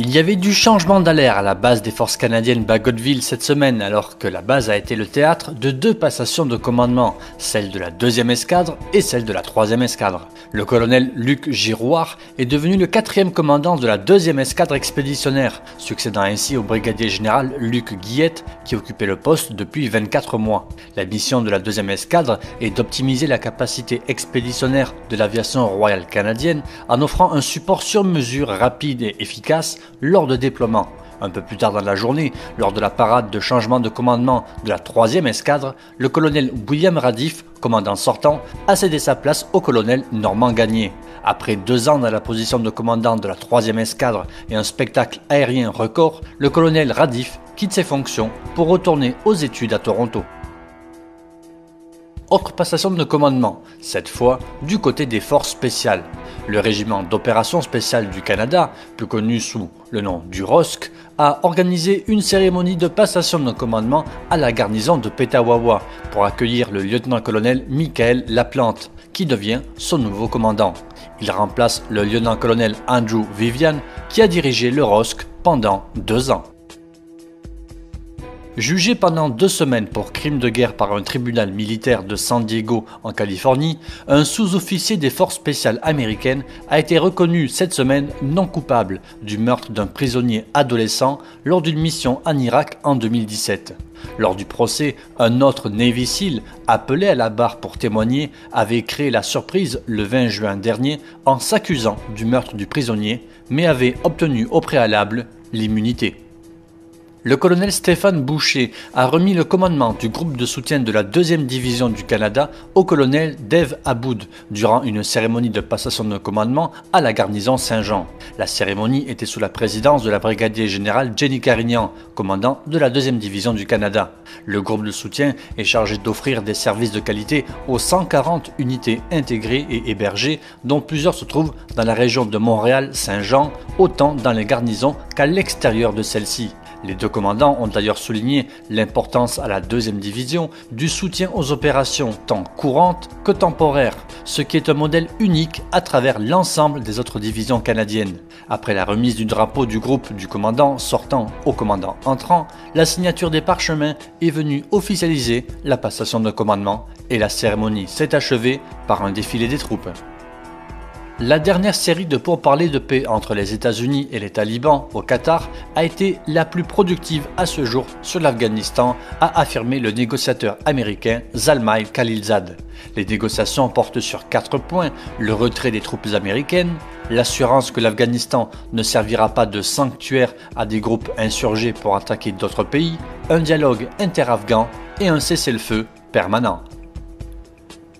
Il y avait du changement d'alerte à la base des forces canadiennes Bagotville cette semaine, alors que la base a été le théâtre de deux passations de commandement, celle de la 2e escadre et celle de la 3e escadre. Le colonel Luc Girouard est devenu le 4e commandant de la 2e escadre expéditionnaire, succédant ainsi au brigadier général Luc Guillette qui occupait le poste depuis 24 mois. La mission de la 2e escadre est d'optimiser la capacité expéditionnaire de l'aviation royale canadienne en offrant un support sur mesure rapide et efficace lors de déploiement. Un peu plus tard dans la journée, lors de la parade de changement de commandement de la 3e escadre, le colonel William Radif, commandant sortant, a cédé sa place au colonel Normand Gagné. Après 2 ans dans la position de commandant de la 3e escadre et un spectacle aérien record, le colonel Radif quitte ses fonctions pour retourner aux études à Toronto. Autre passation de commandement, cette fois du côté des forces spéciales. Le régiment d'opérations spéciales du Canada, plus connu sous le nom du ROSC, a organisé une cérémonie de passation de commandement à la garnison de Petawawa pour accueillir le lieutenant-colonel Michael Laplante, qui devient son nouveau commandant. Il remplace le lieutenant-colonel Andrew Vivian, qui a dirigé le ROSC pendant 2 ans. Jugé pendant 2 semaines pour crime de guerre par un tribunal militaire de San Diego en Californie, un sous-officier des forces spéciales américaines a été reconnu cette semaine non coupable du meurtre d'un prisonnier adolescent lors d'une mission en Irak en 2017. Lors du procès, un autre Navy SEAL, appelé à la barre pour témoigner, avait créé la surprise le 20 juin dernier en s'accusant du meurtre du prisonnier, mais avait obtenu au préalable l'immunité. Le colonel Stéphane Boucher a remis le commandement du groupe de soutien de la 2e division du Canada au colonel Dave Aboud durant une cérémonie de passation de commandement à la garnison Saint-Jean. La cérémonie était sous la présidence de la brigadier générale Jenny Carignan, commandant de la 2e division du Canada. Le groupe de soutien est chargé d'offrir des services de qualité aux 140 unités intégrées et hébergées, dont plusieurs se trouvent dans la région de Montréal-Saint-Jean, autant dans les garnisons qu'à l'extérieur de celle-ci. Les 2 commandants ont d'ailleurs souligné l'importance à la 2e division du soutien aux opérations tant courantes que temporaires, ce qui est un modèle unique à travers l'ensemble des autres divisions canadiennes. Après la remise du drapeau du groupe du commandant sortant au commandant entrant, la signature des parchemins est venue officialiser la passation de commandement et la cérémonie s'est achevée par un défilé des troupes. La dernière série de pourparlers de paix entre les États-Unis et les talibans au Qatar a été la plus productive à ce jour sur l'Afghanistan, a affirmé le négociateur américain Zalmay Khalilzad. Les négociations portent sur 4 points: le retrait des troupes américaines, l'assurance que l'Afghanistan ne servira pas de sanctuaire à des groupes insurgés pour attaquer d'autres pays, un dialogue inter-afghan et un cessez-le-feu permanent.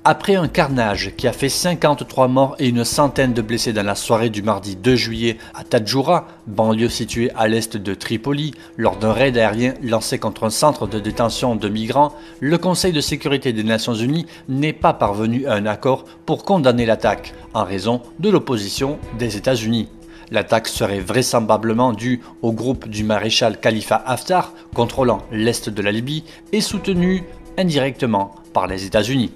Après un carnage qui a fait 53 morts et une centaine de blessés dans la soirée du mardi 2 juillet à Tadjoura, banlieue située à l'est de Tripoli, lors d'un raid aérien lancé contre un centre de détention de migrants, le Conseil de sécurité des Nations Unies n'est pas parvenu à un accord pour condamner l'attaque, en raison de l'opposition des États-Unis. L'attaque serait vraisemblablement due au groupe du maréchal Khalifa Haftar, contrôlant l'est de la Libye, et soutenu indirectement par les États-Unis.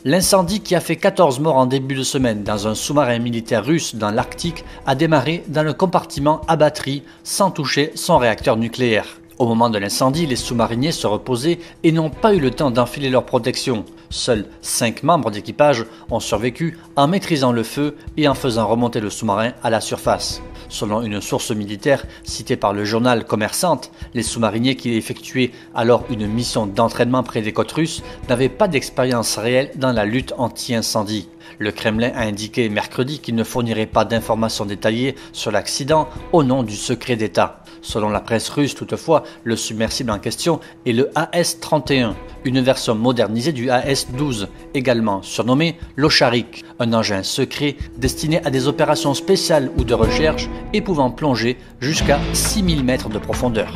L'incendie qui a fait 14 morts en début de semaine dans un sous-marin militaire russe dans l'Arctique a démarré dans le compartiment à batterie sans toucher son réacteur nucléaire. Au moment de l'incendie, les sous-mariniers se reposaient et n'ont pas eu le temps d'enfiler leur protection. Seuls 5 membres d'équipage ont survécu en maîtrisant le feu et en faisant remonter le sous-marin à la surface. Selon une source militaire citée par le journal Commerçante, les sous-mariniers qui effectuaient alors une mission d'entraînement près des côtes russes n'avaient pas d'expérience réelle dans la lutte anti-incendie. Le Kremlin a indiqué mercredi qu'il ne fournirait pas d'informations détaillées sur l'accident au nom du secret d'État. Selon la presse russe toutefois, le submersible en question est le AS-31, une version modernisée du AS-12, également surnommé l'Osharik, un engin secret destiné à des opérations spéciales ou de recherche et pouvant plonger jusqu'à 6000 mètres de profondeur.